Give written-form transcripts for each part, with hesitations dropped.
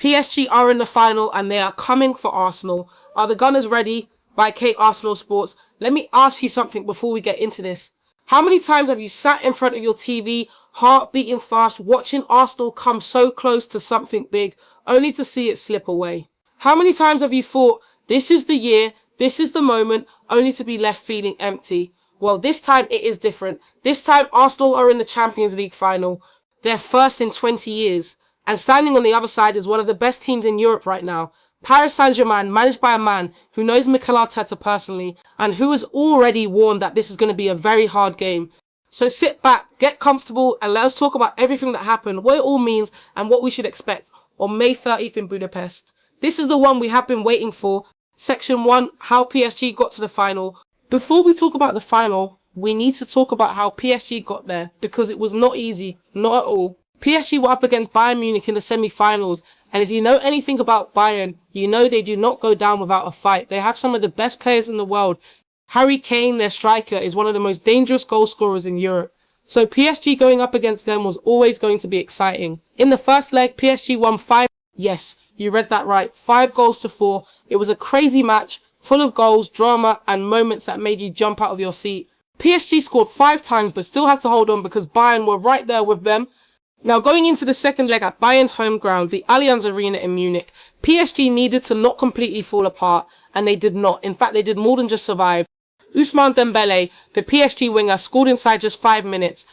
PSG are in the final and they are coming for Arsenal. Are the Gunners ready? By Kate Arsenal Sports. Let me ask you something before we get into this. How many times have you sat in front of your TV, heart beating fast, watching Arsenal come so close to something big, only to see it slip away? How many times have you thought, this is the year, this is the moment, only to be left feeling empty? Well, this time it is different. This time Arsenal are in the Champions League final. They're first in 20 years. And standing on the other side is one of the best teams in Europe right now. Paris Saint-Germain, managed by a man who knows Mikel Arteta personally and who has already warned that this is going to be a very hard game. So sit back, get comfortable, and let us talk about everything that happened, what it all means, and what we should expect on May 30th in Budapest. This is the one we have been waiting for. Section 1, how PSG got to the final. Before we talk about the final, we need to talk about how PSG got there, because it was not easy, not at all. PSG were up against Bayern Munich in the semi-finals, and if you know anything about Bayern, you know they do not go down without a fight. They have some of the best players in the world. Harry Kane, their striker, is one of the most dangerous goal scorers in Europe. So PSG going up against them was always going to be exciting. In the first leg, PSG won 5. Yes, you read that right. 5-4. It was a crazy match, full of goals, drama, and moments that made you jump out of your seat. PSG scored 5 times, but still had to hold on because Bayern were right there with them. Now, going into the second leg at Bayern's home ground, the Allianz Arena in Munich, PSG needed to not completely fall apart, and they did not. In fact, they did more than just survive. Ousmane Dembele, the PSG winger, scored inside just 5 minutes.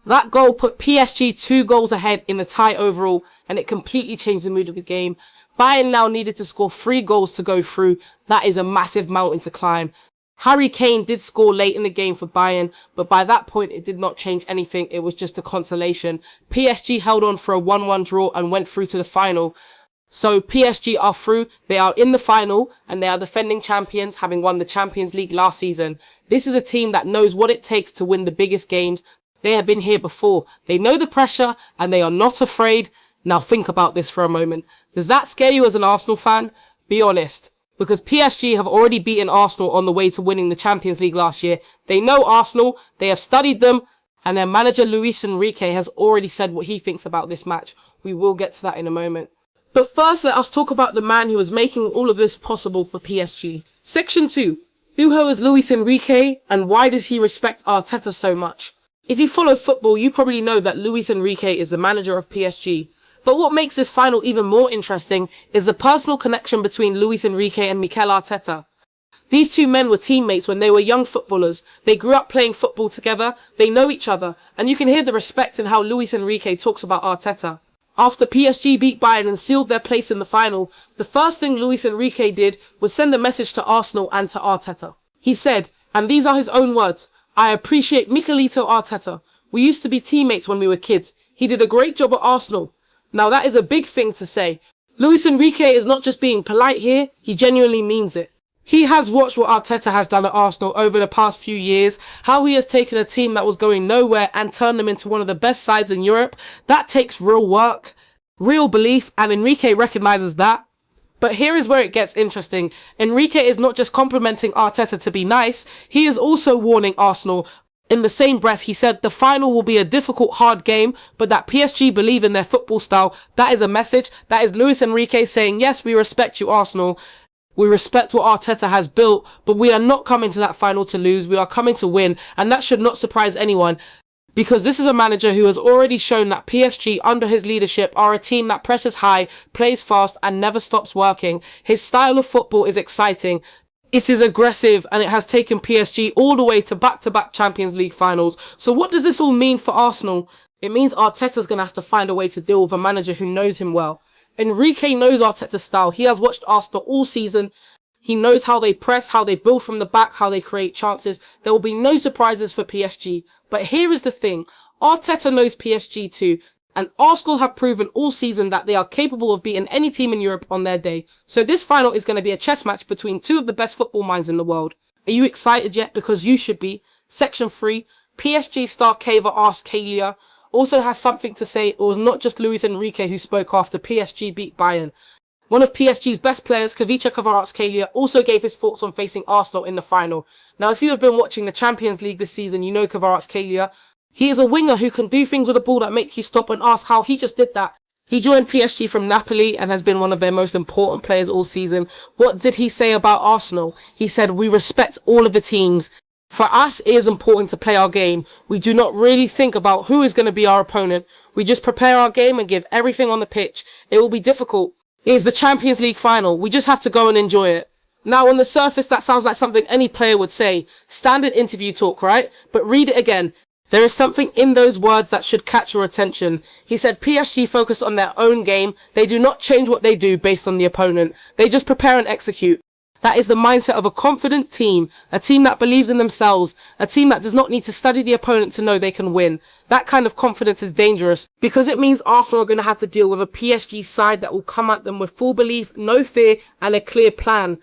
That goal put PSG 2 goals ahead in the tie overall, and it completely changed the mood of the game. Bayern now needed to score 3 goals to go through. That is a massive mountain to climb. Harry Kane did score late in the game for Bayern, but by that point it did not change anything. It was just a consolation. PSG held on for a 1-1 draw and went through to the final. So PSG are through, they are in the final, and they are defending champions, having won the Champions League last season. This is a team that knows what it takes to win the biggest games. They have been here before. They know the pressure, and they are not afraid. Now think about this for a moment. Does that scare you as an Arsenal fan? Be honest. Because PSG have already beaten Arsenal on the way to winning the Champions League last year. They know Arsenal, they have studied them, and their manager Luis Enrique has already said what he thinks about this match. We will get to that in a moment. But first, let us talk about the man who is making all of this possible for PSG. Section 2. Who is Luis Enrique, and why does he respect Arteta so much? If you follow football, you probably know that Luis Enrique is the manager of PSG. But what makes this final even more interesting is the personal connection between Luis Enrique and Mikel Arteta. These two men were teammates when they were young footballers. They grew up playing football together, they know each other, and you can hear the respect in how Luis Enrique talks about Arteta. After PSG beat Bayern and sealed their place in the final, the first thing Luis Enrique did was send a message to Arsenal and to Arteta. He said, and these are his own words, "I appreciate Mikelito Arteta. We used to be teammates when we were kids. He did a great job at Arsenal." Now that is a big thing to say. Luis Enrique is not just being polite here, he genuinely means it. He has watched what Arteta has done at Arsenal over the past few years, how he has taken a team that was going nowhere and turned them into one of the best sides in Europe. That takes real work, real belief, and Enrique recognises that. But here is where it gets interesting. Enrique is not just complimenting Arteta to be nice, he is also warning Arsenal. In the same breath, he said the final will be a difficult, hard game, but that PSG believe in their football style. That is a message. That is Luis Enrique saying, yes, we respect you, Arsenal. We respect what Arteta has built, but we are not coming to that final to lose. We are coming to win, and that should not surprise anyone, because this is a manager who has already shown that PSG, under his leadership, are a team that presses high, plays fast, and never stops working. His style of football is exciting. It is aggressive, and it has taken PSG all the way to back-to-back Champions League finals. So what does this all mean for Arsenal? It means Arteta's going to have to find a way to deal with a manager who knows him well. Enrique knows Arteta's style. He has watched Arsenal all season. He knows how they press, how they build from the back, how they create chances. There will be no surprises for PSG. But here is the thing. Arteta knows PSG too. And Arsenal have proven all season that they are capable of beating any team in Europe on their day. So this final is going to be a chess match between two of the best football minds in the world. Are you excited yet? Because you should be. Section 3. PSG star Keva Arteta also has something to say. It was not just Luis Enrique who spoke after PSG beat Bayern. One of PSG's best players, Kvicha Kvaratskhelia, also gave his thoughts on facing Arsenal in the final. Now, if you have been watching the Champions League this season, you know Kvaratskhelia. He is a winger who can do things with a ball that make you stop and ask how he just did that. He joined PSG from Napoli and has been one of their most important players all season. What did he say about Arsenal? He said, "We respect all of the teams. For us, it is important to play our game. We do not really think about who is going to be our opponent. We just prepare our game and give everything on the pitch. It will be difficult. It is the Champions League final. We just have to go and enjoy it." Now, on the surface, that sounds like something any player would say. Standard interview talk, right? But read it again. There is something in those words that should catch your attention. He said PSG focus on their own game. They do not change what they do based on the opponent. They just prepare and execute. That is the mindset of a confident team, a team that believes in themselves, a team that does not need to study the opponent to know they can win. That kind of confidence is dangerous because it means Arsenal are going to have to deal with a PSG side that will come at them with full belief, no fear, and a clear plan.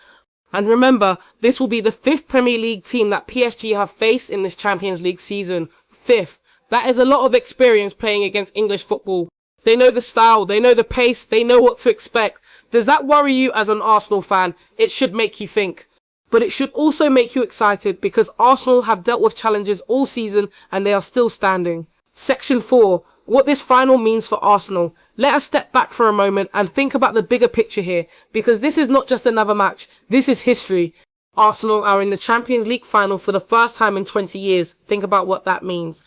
And remember, this will be the 5th Premier League team that PSG have faced in this Champions League season. 5th. That is a lot of experience playing against English football. They know the style, they know the pace, they know what to expect. Does that worry you as an Arsenal fan? It should make you think. But it should also make you excited because Arsenal have dealt with challenges all season and they are still standing. Section 4. What this final means for Arsenal. Let us step back for a moment and think about the bigger picture here, because this is not just another match, this is history. Arsenal are in the Champions League final for the first time in 20 years. Think about what that means.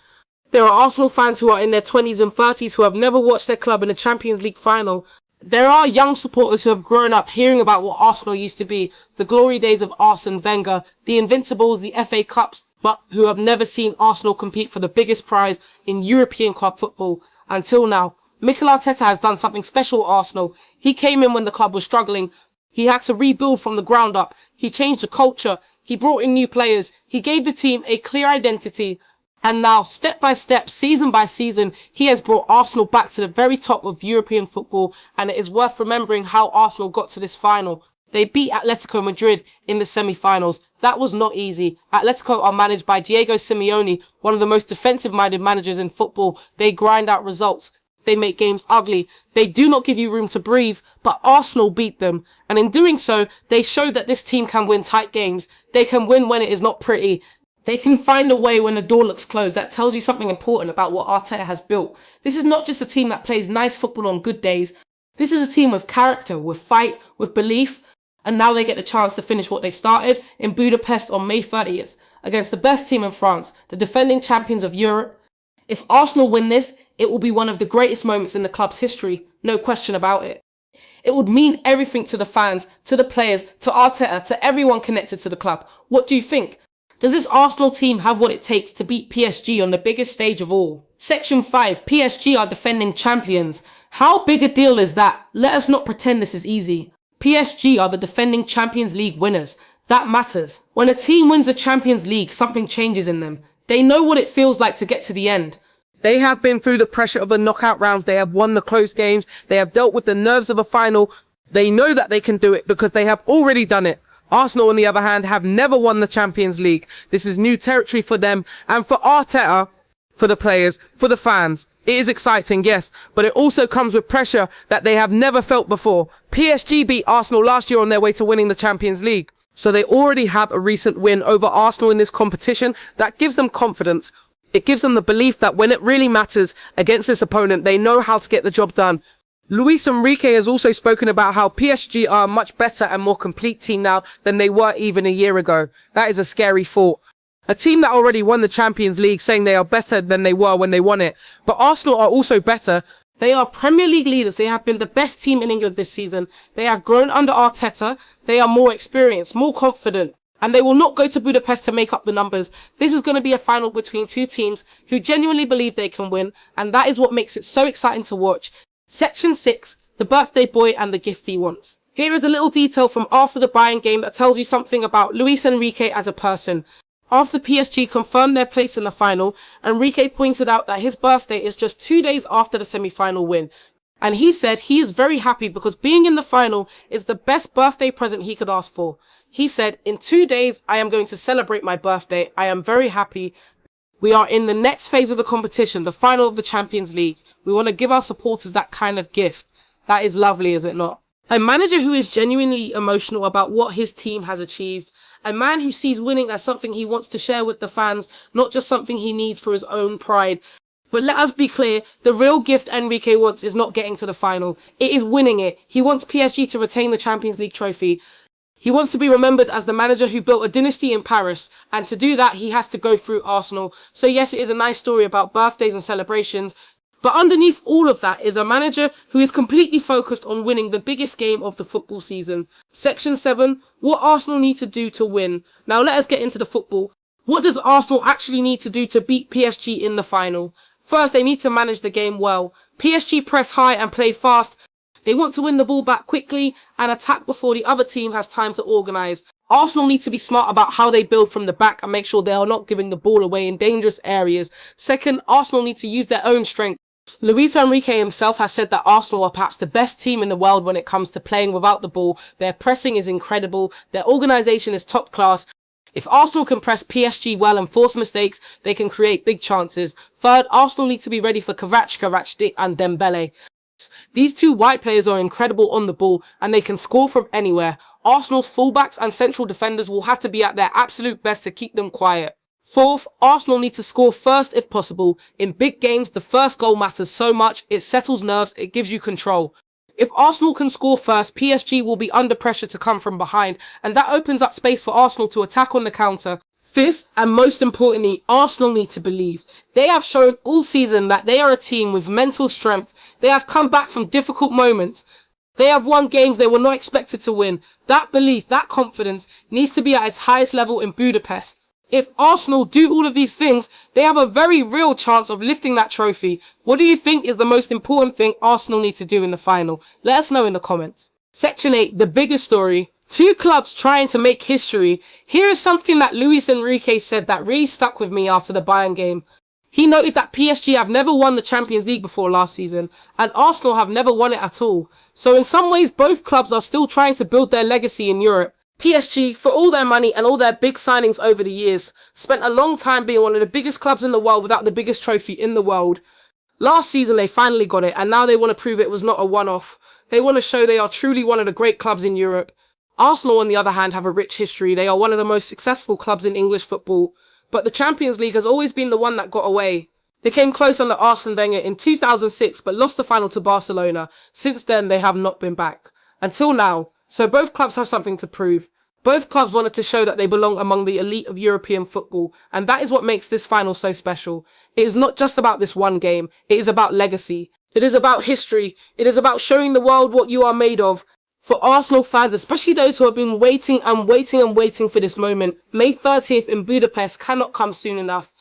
There are Arsenal fans who are in their 20s and 30s who have never watched their club in a Champions League final. There are young supporters who have grown up hearing about what Arsenal used to be, the glory days of Arsene Wenger, the Invincibles, the FA Cups, but who have never seen Arsenal compete for the biggest prize in European club football until now. Mikel Arteta has done something special at Arsenal. He came in when the club was struggling. He had to rebuild from the ground up. He changed the culture. He brought in new players. He gave the team a clear identity. And now, step by step, season by season, he has brought Arsenal back to the very top of European football. And it is worth remembering how Arsenal got to this final. They beat Atletico Madrid in the semi-finals. That was not easy. Atletico are managed by Diego Simeone, one of the most defensive-minded managers in football. They grind out results. They make games ugly. They do not give you room to breathe, but Arsenal beat them. And in doing so, they showed that this team can win tight games. They can win when it is not pretty. They can find a way when the door looks closed. That tells you something important about what Arteta has built. This is not just a team that plays nice football on good days. This is a team with character, with fight, with belief. And now they get the chance to finish what they started in Budapest on May 30th against the best team in France, the defending champions of Europe. If Arsenal win this, it will be one of the greatest moments in the club's history, no question about it. It would mean everything to the fans, to the players, to Arteta, to everyone connected to the club. What do you think? Does this Arsenal team have what it takes to beat PSG on the biggest stage of all? Section 5. PSG are defending champions. How big a deal is that? Let us not pretend this is easy. PSG are the defending Champions League winners. That matters. When a team wins the Champions League, something changes in them. They know what it feels like to get to the end. They have been through the pressure of the knockout rounds. They have won the close games. They have dealt with the nerves of a final. They know that they can do it because they have already done it. Arsenal, on the other hand, have never won the Champions League. This is new territory for them and for Arteta, for the players, for the fans. It is exciting, yes, but it also comes with pressure that they have never felt before. PSG beat Arsenal last year on their way to winning the Champions League. So they already have a recent win over Arsenal in this competition that gives them confidence. It gives them the belief that when it really matters against this opponent, they know how to get the job done. Luis Enrique has also spoken about how PSG are a much better and more complete team now than they were even a year ago. That is a scary thought. A team that already won the Champions League saying they are better than they were when they won it. But Arsenal are also better. They are Premier League leaders. They have been the best team in England this season. They have grown under Arteta. They are more experienced, more confident. And they will not go to Budapest to make up the numbers. This is going to be a final between two teams who genuinely believe they can win. And that is what makes it so exciting to watch. Section 6. The birthday boy and the gift he wants. Here is a little detail from after the Bayern game that tells you something about Luis Enrique as a person. After PSG confirmed their place in the final, Enrique pointed out that his birthday is just 2 days after the semi-final win. And he said he is very happy because being in the final is the best birthday present he could ask for. He said, "In 2 days, I am going to celebrate my birthday. I am very happy. We are in the next phase of the competition, the final of the Champions League. We want to give our supporters that kind of gift." That is lovely, is it not? A manager who is genuinely emotional about what his team has achieved. A man who sees winning as something he wants to share with the fans, not just something he needs for his own pride. But let us be clear, the real gift Enrique wants is not getting to the final. It is winning it. He wants PSG to retain the Champions League trophy. He wants to be remembered as the manager who built a dynasty in Paris, and to do that, he has to go through Arsenal. So yes, it is a nice story about birthdays and celebrations, but underneath all of that is a manager who is completely focused on winning the biggest game of the football season. Section 7, what Arsenal need to do to win. Now let us get into the football. What does Arsenal actually need to do to beat PSG in the final? First, they need to manage the game well. PSG press high and play fast. They want to win the ball back quickly and attack before the other team has time to organise. Arsenal need to be smart about how they build from the back and make sure they are not giving the ball away in dangerous areas. Second, Arsenal need to use their own strength. Luis Enrique himself has said that Arsenal are perhaps the best team in the world when it comes to playing without the ball. Their pressing is incredible. Their organisation is top class. If Arsenal can press PSG well and force mistakes, they can create big chances. Third, Arsenal need to be ready for Kvaratskhelia and Dembele. These two white players are incredible on the ball and they can score from anywhere. Arsenal's fullbacks and central defenders will have to be at their absolute best to keep them quiet. Fourth, Arsenal need to score first if possible. In big games, the first goal matters so much, it settles nerves, it gives you control. If Arsenal can score first, PSG will be under pressure to come from behind, and that opens up space for Arsenal to attack on the counter. Fifth, and most importantly, Arsenal need to believe. They have shown all season that they are a team with mental strength. They have come back from difficult moments. They have won games they were not expected to win. That belief, that confidence, needs to be at its highest level in Budapest. If Arsenal do all of these things, they have a very real chance of lifting that trophy. What do you think is the most important thing Arsenal need to do in the final? Let us know in the comments. Section 8, the biggest story. Two clubs trying to make history. Here is something that Luis Enrique said that really stuck with me after the Bayern game. He noted that PSG have never won the Champions League before last season, and Arsenal have never won it at all. So in some ways, both clubs are still trying to build their legacy in Europe. PSG, for all their money and all their big signings over the years, spent a long time being one of the biggest clubs in the world without the biggest trophy in the world. Last season they finally got it, and now they want to prove it was not a one-off. They want to show they are truly one of the great clubs in Europe. Arsenal, on the other hand, have a rich history. They are one of the most successful clubs in English football. But the Champions League has always been the one that got away. They came close under Arsene Wenger in 2006, but lost the final to Barcelona. Since then, they have not been back. Until now. So both clubs have something to prove. Both clubs wanted to show that they belong among the elite of European football, and that is what makes this final so special. It is not just about this one game, it is about legacy. It is about history. It is about showing the world what you are made of. For Arsenal fans, especially those who have been waiting and waiting and waiting for this moment, May 30th in Budapest cannot come soon enough.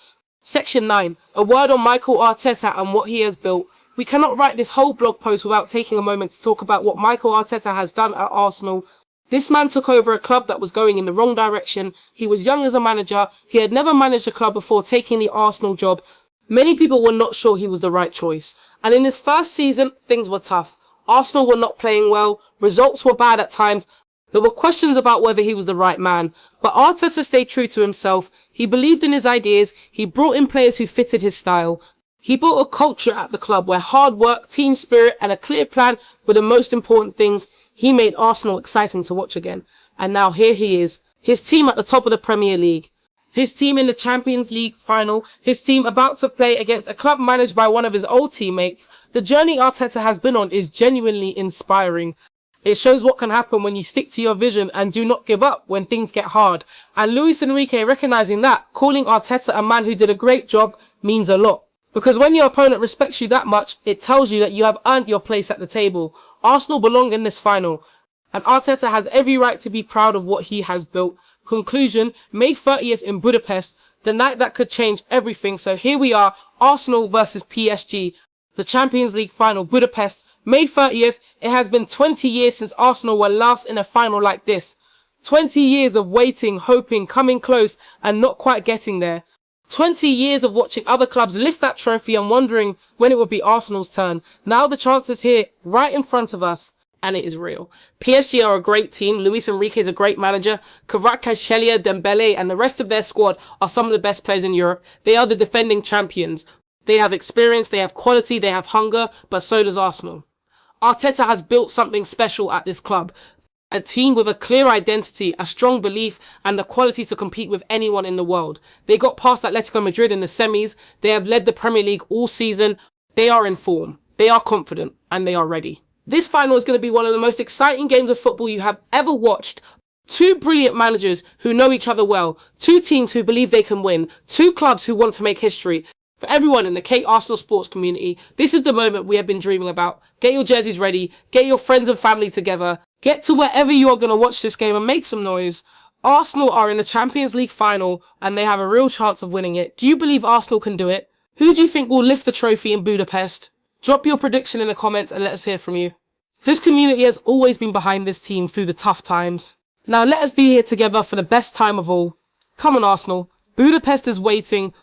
Section 9, a word on Mikel Arteta and what he has built. We cannot write this whole blog post without taking a moment to talk about what Mikel Arteta has done at Arsenal. This man took over a club that was going in the wrong direction. He was young as a manager. He had never managed a club before taking the Arsenal job. Many people were not sure he was the right choice. And in his first season, things were tough. Arsenal were not playing well. Results were bad at times. There were questions about whether he was the right man. But Arteta stayed true to himself. He believed in his ideas. He brought in players who fitted his style. He built a culture at the club where hard work, team spirit and a clear plan were the most important things. He made Arsenal exciting to watch again. And now here he is. His team at the top of the Premier League. His team in the Champions League final. His team about to play against a club managed by one of his old teammates. The journey Arteta has been on is genuinely inspiring. It shows what can happen when you stick to your vision and do not give up when things get hard. And Luis Enrique recognizing that, calling Arteta a man who did a great job, means a lot. Because when your opponent respects you that much, it tells you that you have earned your place at the table. Arsenal belong in this final, and Arteta has every right to be proud of what he has built. Conclusion, May 30th in Budapest, the night that could change everything. So here we are, Arsenal versus PSG, the Champions League final, Budapest, May 30th. It has been 20 years since Arsenal were last in a final like this. 20 years of waiting, hoping, coming close, and not quite getting there. 20 years of watching other clubs lift that trophy and wondering when it would be Arsenal's turn. Now the chance is here, right in front of us, and it is real. PSG are a great team. Luis Enrique is a great manager. Kvaratskhelia, Dembele, and the rest of their squad are some of the best players in Europe. They are the defending champions. They have experience, they have quality, they have hunger, but so does Arsenal. Arteta has built something special at this club. A team with a clear identity, a strong belief, and the quality to compete with anyone in the world. They got past Atletico Madrid in the semis. They have led the Premier League all season. They are in form. They are confident, and they are ready. This final is going to be one of the most exciting games of football you have ever watched. Two brilliant managers who know each other well. Two teams who believe they can win. Two clubs who want to make history. For everyone in the Kate Arsenal sports community, this is the moment we have been dreaming about. Get your jerseys ready. Get your friends and family together. Get to wherever you are going to watch this game and make some noise. Arsenal are in the Champions League final and they have a real chance of winning it. Do you believe Arsenal can do it? Who do you think will lift the trophy in Budapest? Drop your prediction in the comments and let us hear from you. This community has always been behind this team through the tough times. Now let us be here together for the best time of all. Come on Arsenal. Budapest is waiting.